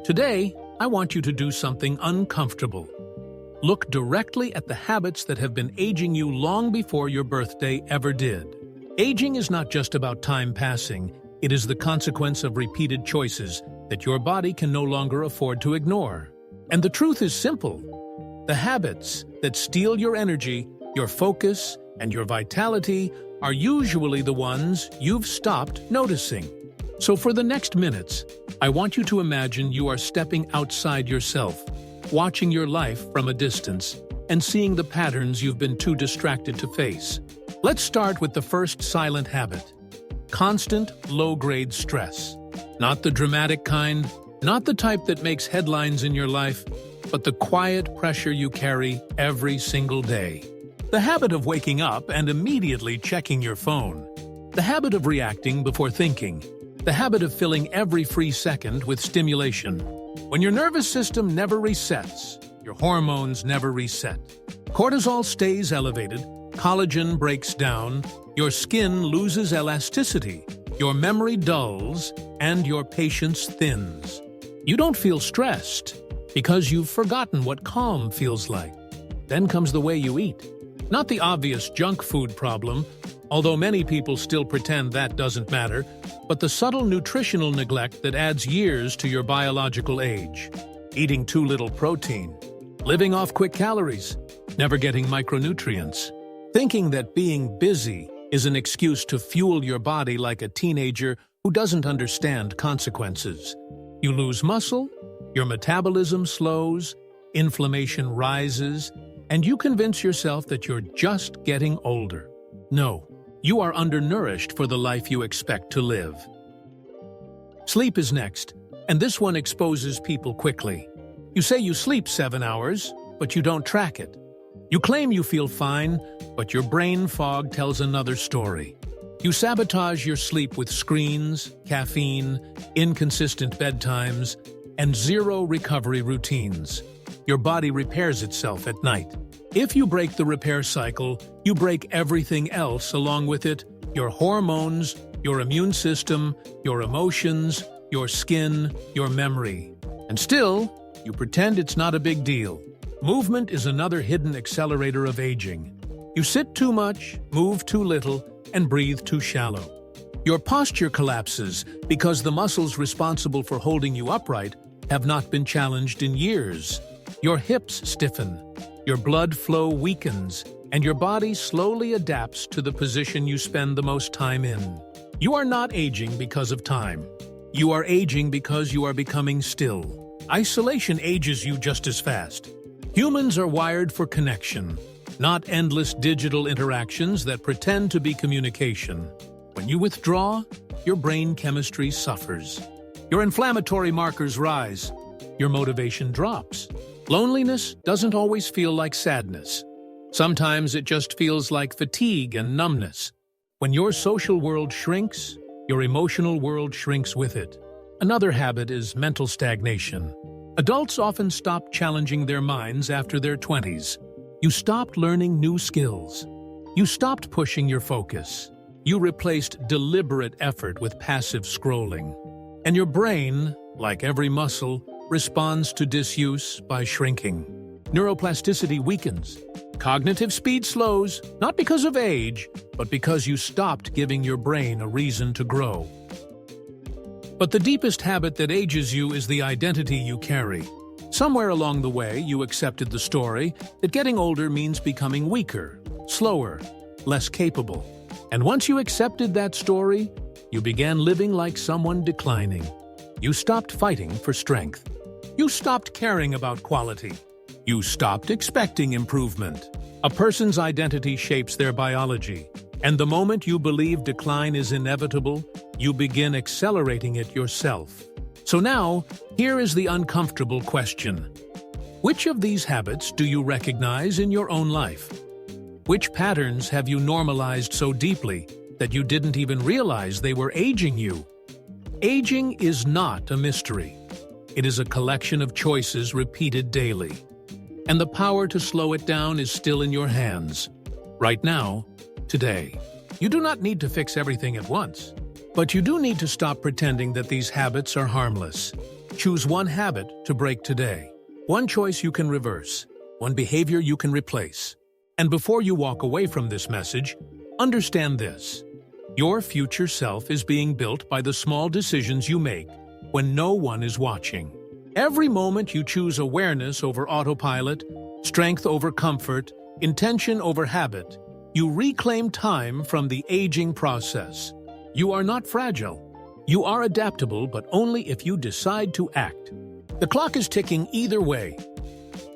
Today, I want you to do something uncomfortable. Look directly at the habits that have been aging you long before your birthday ever did. Aging is not just about time passing, it is the consequence of repeated choices that your body can no longer afford to ignore. And the truth is simple. The habits that steal your energy, your focus, and your vitality are usually the ones you've stopped noticing. So for the next minutes, I want you to imagine you are stepping outside yourself, watching your life from a distance, and seeing the patterns you've been too distracted to face. Let's start with the first silent habit. Constant, low-grade stress. Not the dramatic kind, not the type that makes headlines in your life, but the quiet pressure you carry every single day. The habit of waking up and immediately checking your phone. The habit of reacting before thinking. The habit of filling every free second with stimulation. When your nervous system never resets, your hormones never reset. Cortisol stays elevated, collagen breaks down, your skin loses elasticity, your memory dulls, and your patience thins. You don't feel stressed because you've forgotten what calm feels like. Then comes the way you eat. Not the obvious junk food problem, although many people still pretend that doesn't matter, but the subtle nutritional neglect that adds years to your biological age. Eating too little protein, living off quick calories, never getting micronutrients. Thinking that being busy is an excuse to fuel your body like a teenager who doesn't understand consequences. You lose muscle, your metabolism slows, inflammation rises, and you convince yourself that you're just getting older. No, you are undernourished for the life you expect to live. Sleep is next, and this one exposes people quickly. You say you sleep 7 hours, but you don't track it. You claim you feel fine, but your brain fog tells another story. You sabotage your sleep with screens, caffeine, inconsistent bedtimes, and zero recovery routines. Your body repairs itself at night. If you break the repair cycle, you break everything else along with it: your hormones, your immune system, your emotions, your skin, your memory. And still, you pretend it's not a big deal. Movement is another hidden accelerator of aging. You sit too much, move too little, and breathe too shallow. Your posture collapses because the muscles responsible for holding you upright have not been challenged in years. Your hips stiffen, your blood flow weakens, and your body slowly adapts to the position you spend the most time in. You are not aging because of time. You are aging because you are becoming still. Isolation ages you just as fast. Humans are wired for connection, not endless digital interactions that pretend to be communication. When you withdraw, your brain chemistry suffers. Your inflammatory markers rise. Your motivation drops. Loneliness doesn't always feel like sadness. Sometimes it just feels like fatigue and numbness. When your social world shrinks, your emotional world shrinks with it. Another habit is mental stagnation. Adults often stop challenging their minds after their 20s. You stopped learning new skills. You stopped pushing your focus. You replaced deliberate effort with passive scrolling. And your brain, like every muscle, responds to disuse by shrinking. Neuroplasticity weakens. Cognitive speed slows, not because of age, but because you stopped giving your brain a reason to grow. But the deepest habit that ages you is the identity you carry. Somewhere along the way, you accepted the story that getting older means becoming weaker, slower, less capable. And once you accepted that story, you began living like someone declining. You stopped fighting for strength. You stopped caring about quality. You stopped expecting improvement. A person's identity shapes their biology, and the moment you believe decline is inevitable, you begin accelerating it yourself. So now, here is the uncomfortable question. Which of these habits do you recognize in your own life? Which patterns have you normalized so deeply that you didn't even realize they were aging you? Aging is not a mystery. It is a collection of choices repeated daily. And the power to slow it down is still in your hands. Right now, today. You do not need to fix everything at once. But you do need to stop pretending that these habits are harmless. Choose one habit to break today. One choice you can reverse. One behavior you can replace. And before you walk away from this message, understand this. Your future self is being built by the small decisions you make when no one is watching. Every moment you choose awareness over autopilot, strength over comfort, intention over habit, you reclaim time from the aging process. You are not fragile. You are adaptable, but only if you decide to act. The clock is ticking either way,